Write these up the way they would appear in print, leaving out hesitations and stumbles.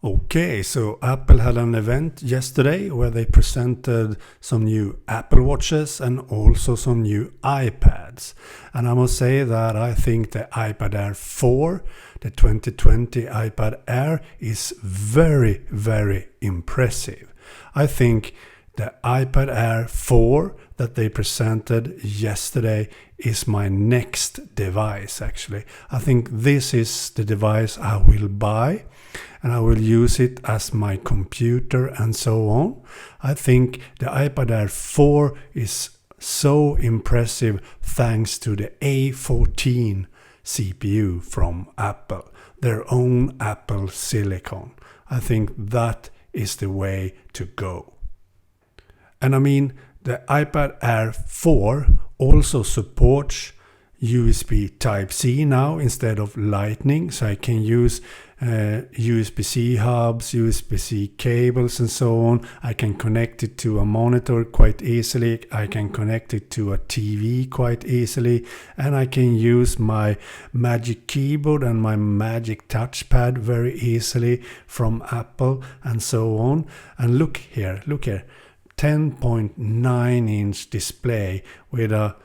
Okay, so Apple had an event yesterday where they presented some new Apple Watches and also some new iPads. And I must say that I think the iPad Air 4, the 2020 iPad Air, is very, very impressive. I think the iPad Air 4 that they presented yesterday is my next device, actually. I think this is the device I will buy, and I will use it as my computer and so on. I think the iPad Air 4 is so impressive thanks to the A14 CPU from Apple, their own Apple Silicon. I think that is the way to go. And I mean, the iPad Air 4 also supports USB Type-C now instead of Lightning, so I can use USB-C hubs, USB-C cables and so on. I can connect it to a monitor quite easily, I can connect it to a TV quite easily, and I can use my Magic Keyboard and my Magic Touchpad very easily from Apple and so on. And look here, 10.9-inch display with a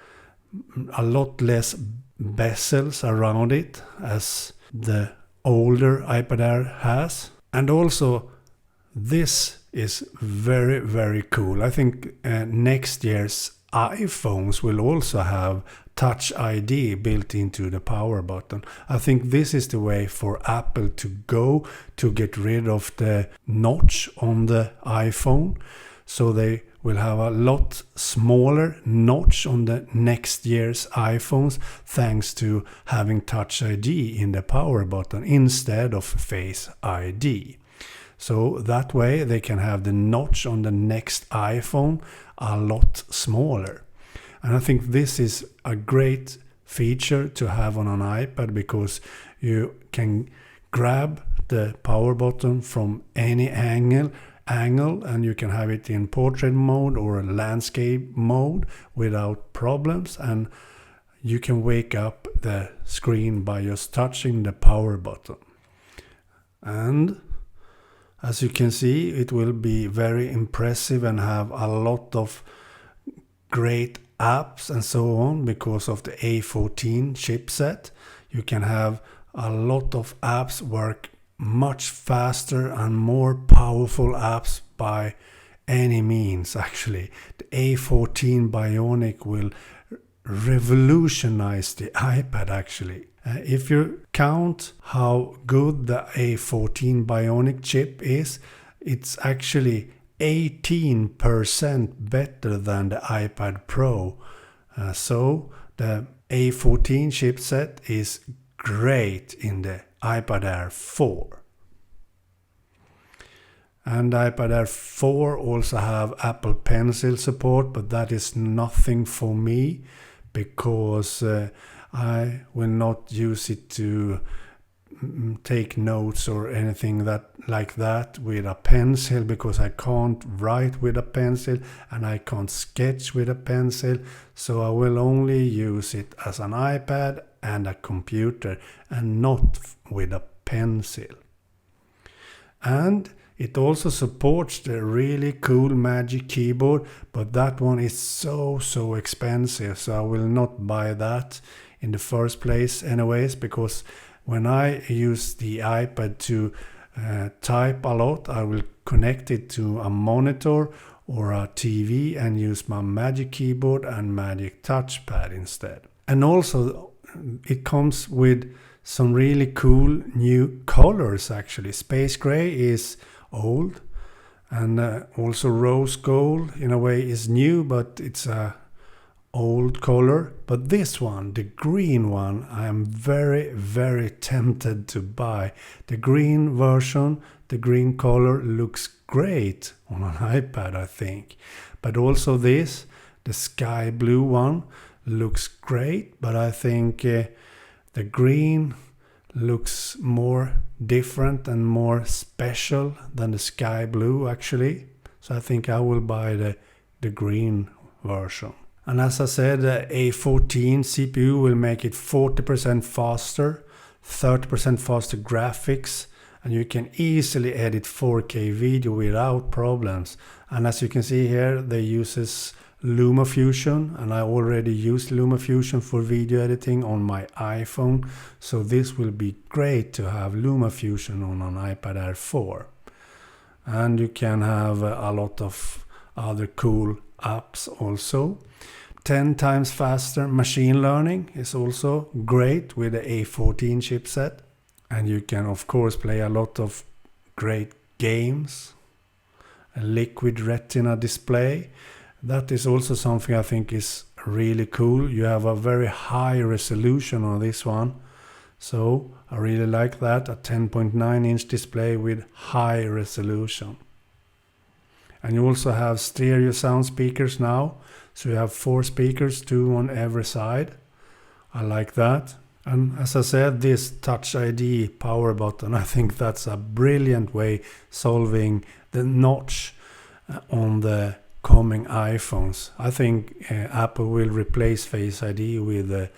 lot less bezels around it as the older iPad Air has. And also this is very, very cool. I think next year's iPhones will also have Touch ID built into the power button. I think this is the way for Apple to go to get rid of the notch on the iPhone. So they will have a lot smaller notch on the next year's iPhones thanks to having Touch ID in the power button instead of Face ID. So that way they can have the notch on the next iPhone a lot smaller. And I think this is a great feature to have on an iPad because you can grab the power button from any angle and you can have it in portrait mode or landscape mode without problems, and you can wake up the screen by just touching the power button. And as you can see, it will be very impressive and have a lot of great apps and so on because of the A14 chipset. You can have a lot of apps work much faster and more powerful apps by any means. Actually, the A14 Bionic will revolutionize the iPad actually. If you count how good the A14 Bionic chip is, it's actually 18% better than the iPad Pro. So the A14 chipset is great in the iPad Air 4. And iPad Air 4 also have Apple Pencil support, but that is nothing for me because I will not use it to take notes or anything like that with a pencil because I can't write with a pencil and I can't sketch with a pencil, so I will only use it as an iPad and a computer and not with a pencil. And it also supports the really cool Magic Keyboard, but that one is so expensive, so I will not buy that in the first place anyways, because when I use the iPad to type a lot, I will connect it to a monitor or a TV and use my Magic Keyboard and Magic Touchpad instead. And also it comes with some really cool new colors actually. Space Gray is old, and also Rose Gold in a way is new, but it's a old color. But this one, the green one, I am very tempted to buy. The green version, the green color looks great on an iPad, I think. But also this, the sky blue one, looks great, but I think the green looks more different and more special than the sky blue actually. So I think I will buy the green version. And as I said, the A14 CPU will make it 40% faster, 30% faster graphics, and you can easily edit 4K video without problems. And as you can see here, they uses LumaFusion, and I already used LumaFusion for video editing on my iPhone, so this will be great to have LumaFusion on an iPad Air 4. And you can have a lot of other cool apps also. 10 times faster machine learning is also great with the A14 chipset. And you can of course play a lot of great games. A liquid retina display. That is also something I think is really cool. You have a very high resolution on this one. So I really like that. A 10.9 inch display with high resolution. And you also have stereo sound speakers now. So you have 4 speakers, 2 on every side. I like that. And as I said, this Touch ID power button, I think that's a brilliant way solving the notch on the coming iPhones. I think Apple will replace Face ID with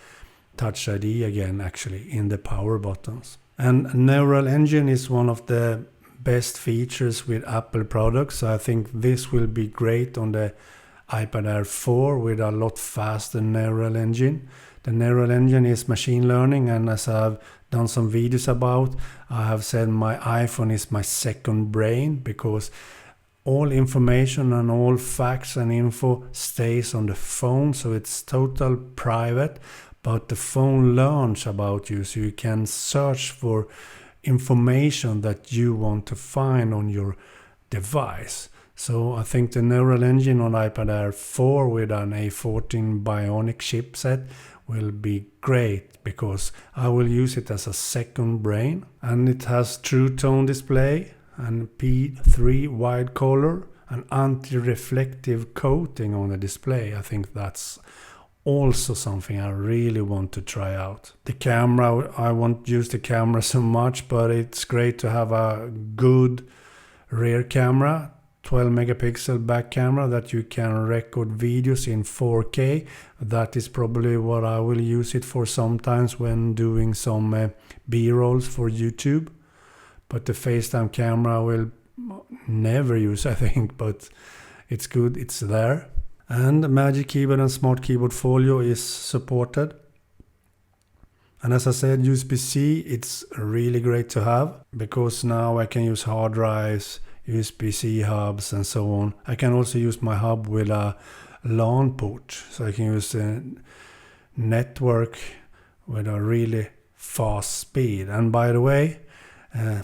Touch ID again, actually, in the power buttons. And Neural Engine is one of the best features with Apple products. So I think this will be great on the iPad Air 4 with a lot faster Neural Engine. The Neural Engine is machine learning, and as I've done some videos about, I have said my iPhone is my second brain, because all information and all facts and info stays on the phone, so it's total private, but the phone learns about you, so you can search for information that you want to find on your device. So I think the Neural Engine on iPad Air 4 with an A14 Bionic chipset will be great, because I will use it as a second brain. And it has True Tone display and P3 wide color and anti-reflective coating on the display. I think that's also something I really want to try out. The camera, I won't use the camera so much, but it's great to have a good rear camera, 12 megapixel back camera that you can record videos in 4K. That is probably what I will use it for sometimes when doing some B-rolls for YouTube. But the FaceTime camera I will never use, I think, but it's good, it's there. And Magic Keyboard and Smart Keyboard Folio is supported. And as I said, USB-C, it's really great to have, because now I can use hard drives, USB-C hubs and so on. I can also use my hub with a LAN port, so I can use a network with a really fast speed. And by the way,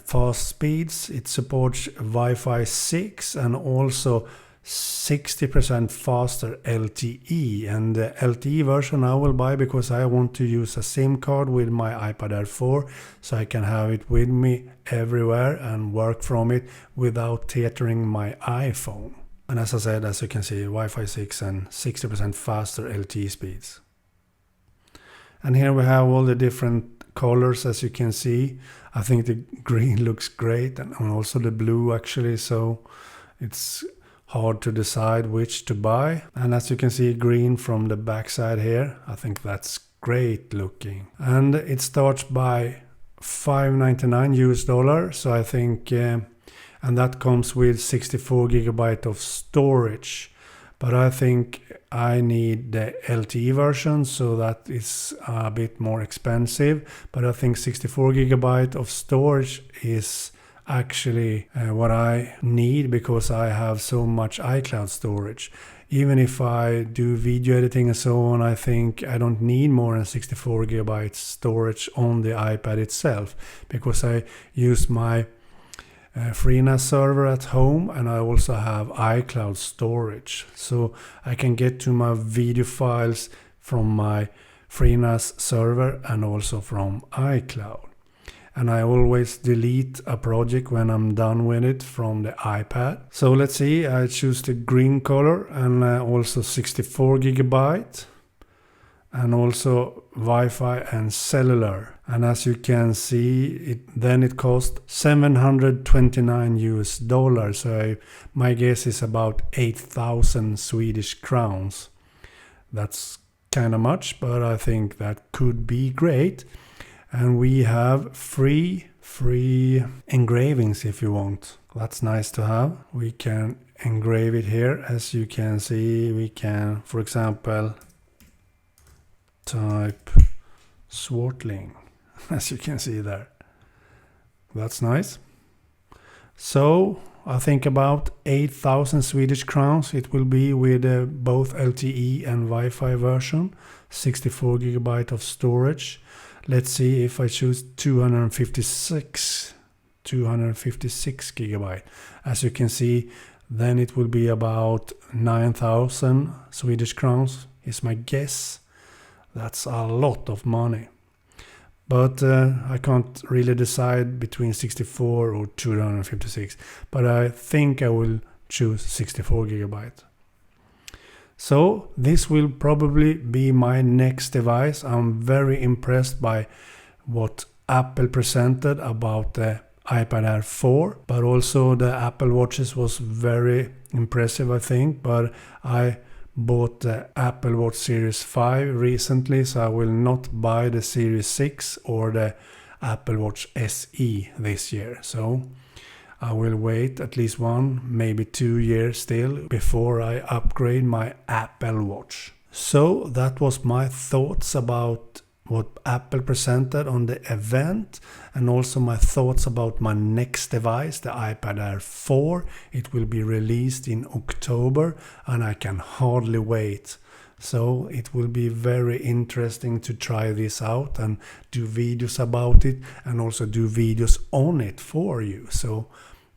fast speeds, it supports Wi-Fi 6 and also 60% faster LTE. And the LTE version I will buy because I want to use a SIM card with my iPad Air 4, so I can have it with me everywhere and work from it without tethering my iPhone. And as I said, as you can see, Wi-Fi 6 and 60% faster LTE speeds. And here we have all the different colors, as you can see. I think the green looks great, and also the blue actually, so it's hard to decide which to buy. And as you can see, green from the backside here, I think that's great looking. And it starts by $599 US, so I think, and that comes with 64 gigabyte of storage. But I think I need the LTE version, so that is a bit more expensive. But I think 64 gigabyte of storage is actually what I need, because I have so much iCloud storage. Even if I do video editing and so on, I think I don't need more than 64 gigabytes storage on the iPad itself, because I use my FreeNAS server at home, and I also have iCloud storage, so I can get to my video files from my FreeNAS server and also from iCloud. And I always delete a project when I'm done with it from the iPad. So let's see, I choose the green color, and also 64 gigabyte, and also Wi-Fi and cellular. And as you can see, it cost $729 US. So my guess is about 8,000 Swedish crowns. That's kind of much, but I think that could be great. And we have free free engravings if you want. That's nice to have. We can engrave it here. As you can see, we can, for example, type Swartling, as you can see there. That's nice. So I think about 8,000 Swedish crowns it will be with both LTE and Wi-Fi version, 64 gigabyte of storage. Let's see if I choose 256 gigabyte. As you can see, then it will be about 9,000 Swedish crowns is my guess. That's a lot of money. But I can't really decide between 64 or 256. But I think I will choose 64 gigabyte. So this will probably be my next device. I'm very impressed by what Apple presented about the iPad Air 4. But also the Apple Watches was very impressive, I think. But I bought the Apple Watch Series 5 recently, so I will not buy the Series 6 or the Apple Watch SE this year. So I will wait at least 1, maybe 2 years still before I upgrade my Apple Watch. So that was my thoughts about what Apple presented on the event, and also my thoughts about my next device, the iPad Air 4. It will be released in October and I can hardly wait. So it will be very interesting to try this out and do videos about it, and also do videos on it for you. So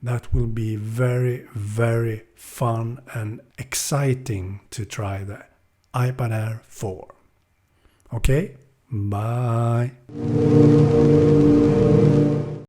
that will be very, very fun and exciting to try the iPad Air 4. Okay? Bye.